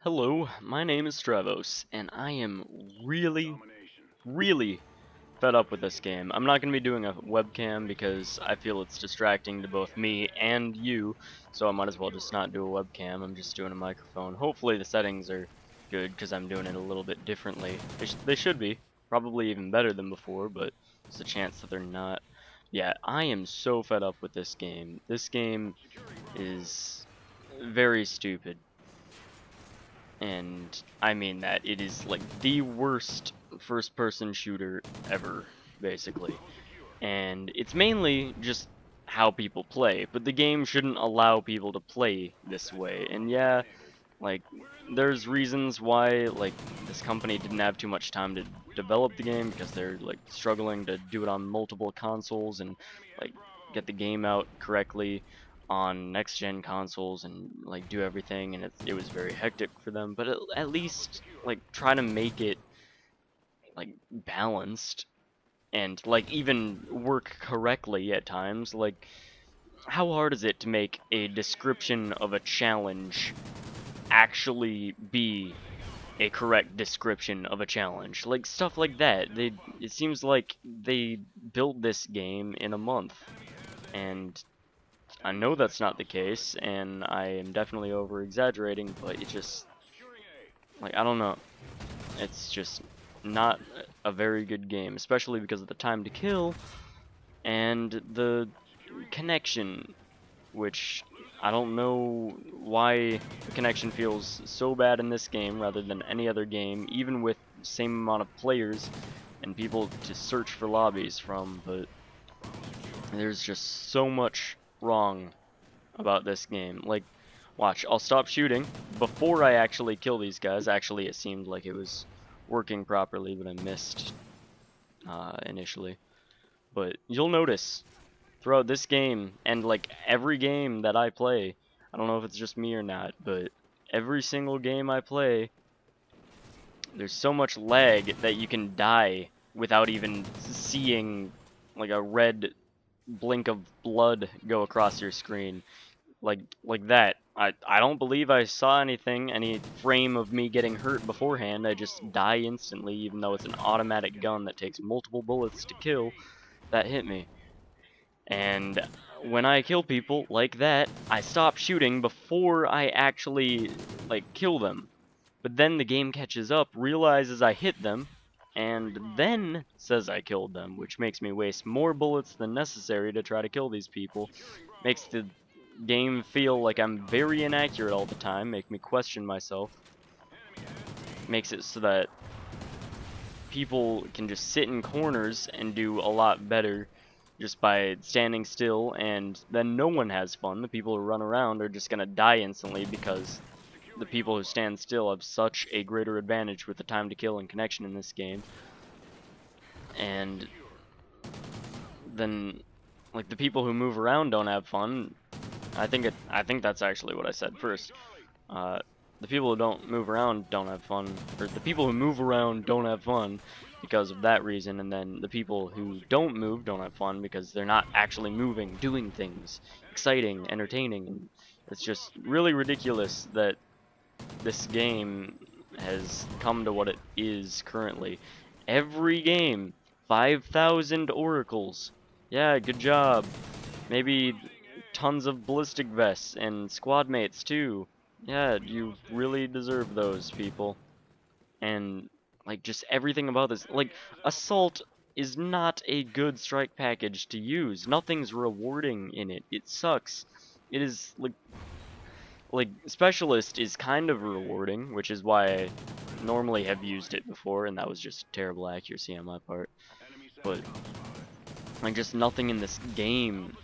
Hello, my name is Stravos, and I am really fed up with this game. I'm not going to be doing a webcam because I feel it's distracting to both me and you, so I might as well just not do a webcam. I'm just doing a microphone. Hopefully the settings are good because I'm doing it a little bit differently. They should be. Probably even better than before, but there's a chance that they're not. Yeah, I am so fed up with this game. This game is very stupid. And I mean that it is like the worst first person shooter ever, basically. And it's mainly just how people play, but the game shouldn't allow people to play this way. And yeah, like there's reasons why like this company didn't have too much time to develop the game because they're like struggling to do it on multiple consoles and like get the game out correctly on next gen consoles and like do everything, and it was very hectic for them, but at least like try to make it like balanced and like even work correctly at times. Like how hard is it to make a description of a challenge actually be a correct description of a challenge? Like stuff like that. It seems like they built this game in a month, and I know that's not the case, and I am definitely over exaggerating, but it just like I don't know. It's just not a very good game, especially because of the time to kill and the connection, which I don't know why the connection feels so bad in this game rather than any other game, even with the same amount of players and people to search for lobbies from, but there's just so much wrong about this game. Like, watch, I'll stop shooting before I actually kill these guys. Actually, it seemed like it was working properly, but I missed initially. But you'll notice throughout this game, and like every game that I play, I don't know if it's just me or not, but every single game I play, there's so much lag that you can die without even seeing like a red blink of blood go across your screen. Like that. I don't believe I saw any frame of me getting hurt beforehand. I just die instantly, even though it's an automatic gun that takes multiple bullets to kill that hit me. And when I kill people like that, I stop shooting before I actually like kill them. But then the game catches up, realizes I hit them, and then says I killed them, which makes me waste more bullets than necessary to try to kill these people. Makes the game feel like I'm very inaccurate all the time, make me question myself. Makes it so that people can just sit in corners and do a lot better just by standing still, and then no one has fun. The people who run around are just gonna die instantly because the people who stand still have such a greater advantage with the time to kill and connection in this game. And then like the people who move around don't have fun. I think that's actually what I said first. The people who don't move around don't have fun, or the people who move around don't have fun because of that reason, and then the people who don't move don't have fun because they're not actually moving, doing things, exciting, entertaining, and it's just really ridiculous that this game has come to what it is currently. Every game, 5,000 oracles. Yeah, good job. Maybe tons of ballistic vests and squad mates too. Yeah, you really deserve those, people. And like just everything about this, like assault is not a good strike package to use. Nothing's rewarding in it. It sucks. It is like specialist is kind of rewarding, which is why I normally have used it before, and that was just terrible accuracy on my part. But like just nothing in this game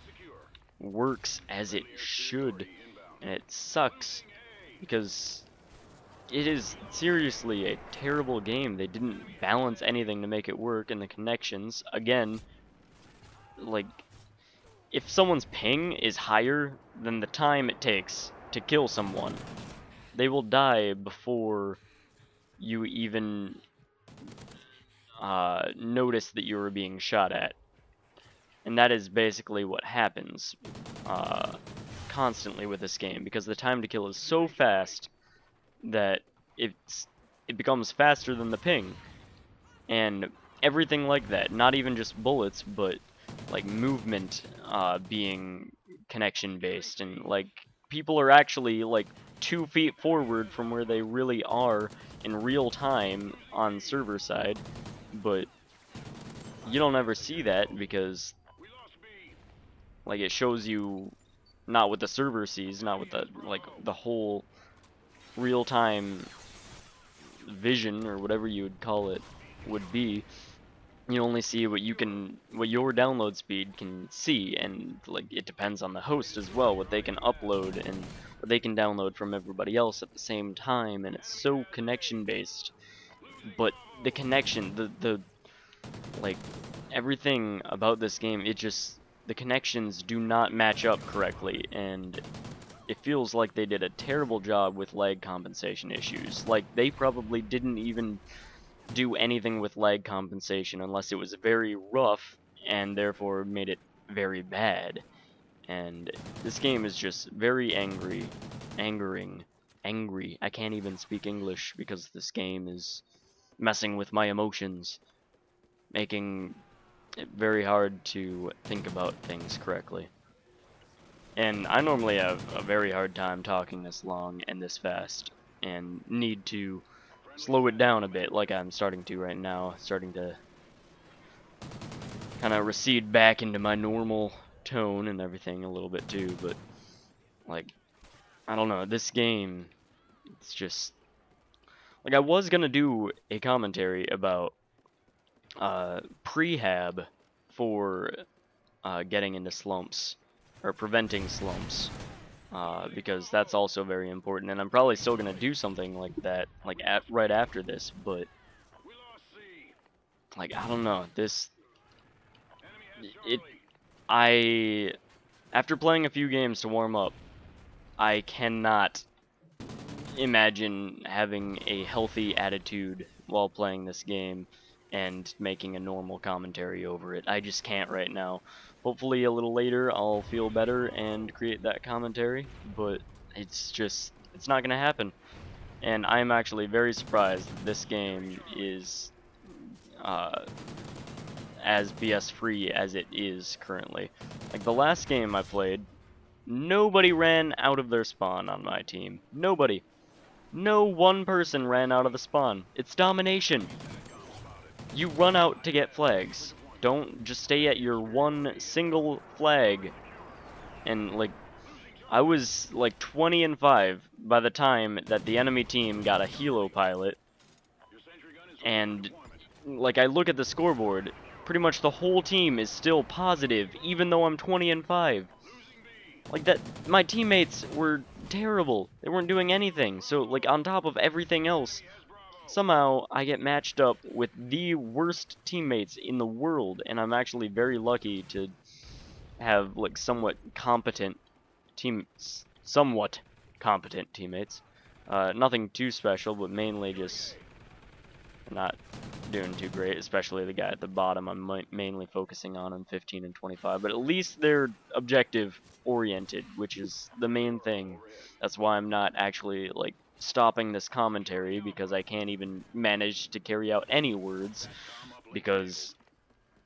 works as it should, and it sucks because it is seriously a terrible game. They didn't balance anything to make it work, and the connections, again, like if someone's ping is higher than the time it takes to kill someone, they will die before you even notice that you were being shot at. And that is basically what happens constantly with this game, because the time to kill is so fast that it becomes faster than the ping, and everything like that. Not even just bullets, but like movement being connection based, and like people are actually like 2 feet forward from where they really are in real time on server side, but you don't ever see that because like it shows you not what the server sees, not what the like the whole real time vision or whatever you would call it would be. You only see what your download speed can see, and like it depends on the host as well, what they can upload and what they can download from everybody else at the same time, and it's so connection based. But the connection, the like everything about this game, the connections do not match up correctly, and it feels like they did a terrible job with lag compensation issues. Like they probably didn't even do anything with lag compensation unless it was very rough and therefore made it very bad. And this game is just very angry. I can't even speak English because this game is messing with my emotions, making it very hard to think about things correctly. And I normally have a very hard time talking this long and this fast, and need to slow it down a bit, like I'm starting to right now, starting to kind of recede back into my normal tone and everything a little bit too, but like, I don't know, this game, it's just, like I was gonna do a commentary about prehab for getting into slumps, or preventing slumps, because that's also very important, and I'm probably still gonna do something like that, like right after this, but like I don't know, it I after playing a few games to warm up, I cannot imagine having a healthy attitude while playing this game and making a normal commentary over it. I just can't right now. Hopefully a little later I'll feel better and create that commentary, but it's not gonna happen. And I'm actually very surprised that this game is uh, as BS free as it is currently. Like the last game I played, nobody ran out of their spawn on my team. Nobody. No one person ran out of the spawn. It's domination. You run out to get flags. Don't just stay at your one single flag. And like, I was like 20-5 by the time that the enemy team got a helo pilot. And like, I look at the scoreboard, pretty much the whole team is still positive, even though I'm 20-5. Like that, my teammates were terrible. They weren't doing anything. So like on top of everything else, somehow I get matched up with the worst teammates in the world, and I'm actually very lucky to have like somewhat competent teammates. Nothing too special, but mainly just not doing too great, especially the guy at the bottom. I'm mainly focusing on him, 15-25, but at least they're objective oriented, which is the main thing. That's why I'm not actually like stopping this commentary, because I can't even manage to carry out any words because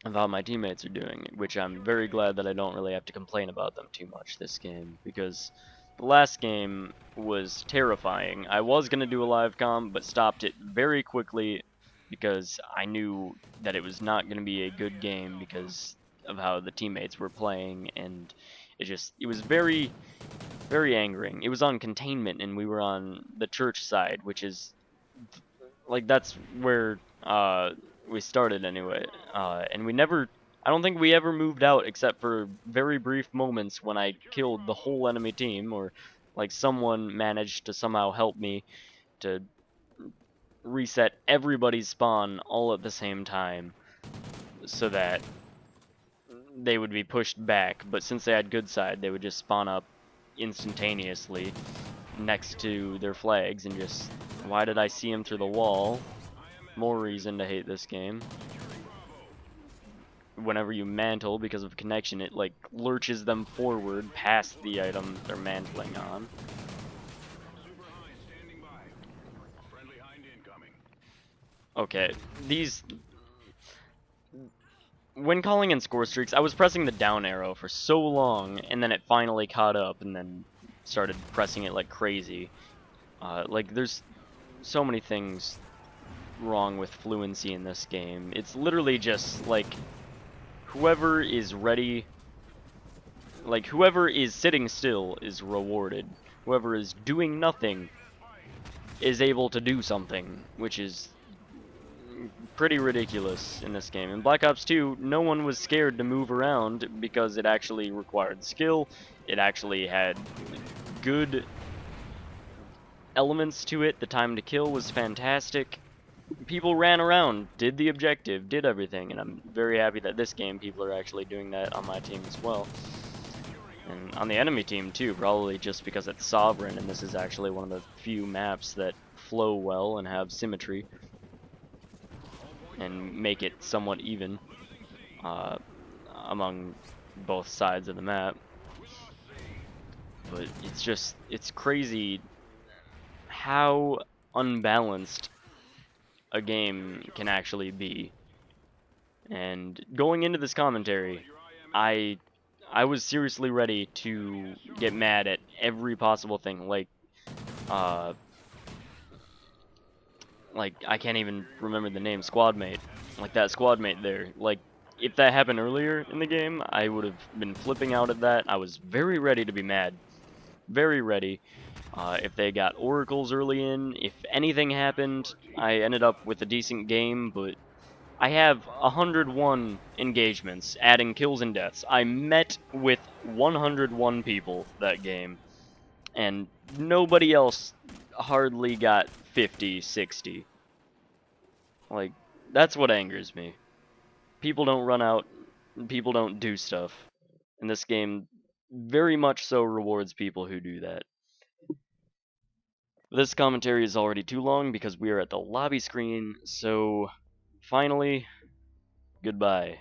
of how my teammates are doing, which I'm very glad that I don't really have to complain about them too much this game, because the last game was terrifying. I was going to do a live com, but stopped it very quickly because I knew that it was not going to be a good game because of how the teammates were playing, and it was very, very angering. It was on containment, and we were on the church side, which is, like, that's where we started anyway, and I don't think we ever moved out except for very brief moments when I killed the whole enemy team, or like someone managed to somehow help me to reset everybody's spawn all at the same time so that they would be pushed back, but since they had good side, they would just spawn up instantaneously next to their flags, and just, why did I see him through the wall? More reason to hate this game. Whenever you mantle because of connection, it like lurches them forward past the item they're mantling on. Okay, these... When calling in score streaks, I was pressing the down arrow for so long, and then it finally caught up, and then started pressing it like crazy. Like, there's so many things wrong with fluency in this game. It's literally just, like, whoever is ready... Like, whoever is sitting still is rewarded. Whoever is doing nothing is able to do something, which is pretty ridiculous in this game. In Black Ops 2, no one was scared to move around because it actually required skill. It actually had good elements to it. The time to kill was fantastic. People ran around, did the objective, did everything, and I'm very happy that this game people are actually doing that on my team as well. And on the enemy team too, probably just because it's Sovereign, and this is actually one of the few maps that flow well and have symmetry and make it somewhat even among both sides of the map. But it's crazy how unbalanced a game can actually be. And going into this commentary, I was seriously ready to get mad at every possible thing, like I can't even remember the name, squadmate. Like that squadmate there. Like, if that happened earlier in the game, I would have been flipping out at that. I was very ready to be mad. Very ready. If they got oracles early in, if anything happened, I ended up with a decent game, but I have 101 engagements, adding kills and deaths. I met with 101 people that game, and nobody else hardly got 50, 60. Like, that's what angers me. People don't run out, people don't do stuff. And this game very much so rewards people who do that. This commentary is already too long because we are at the lobby screen, so finally, goodbye.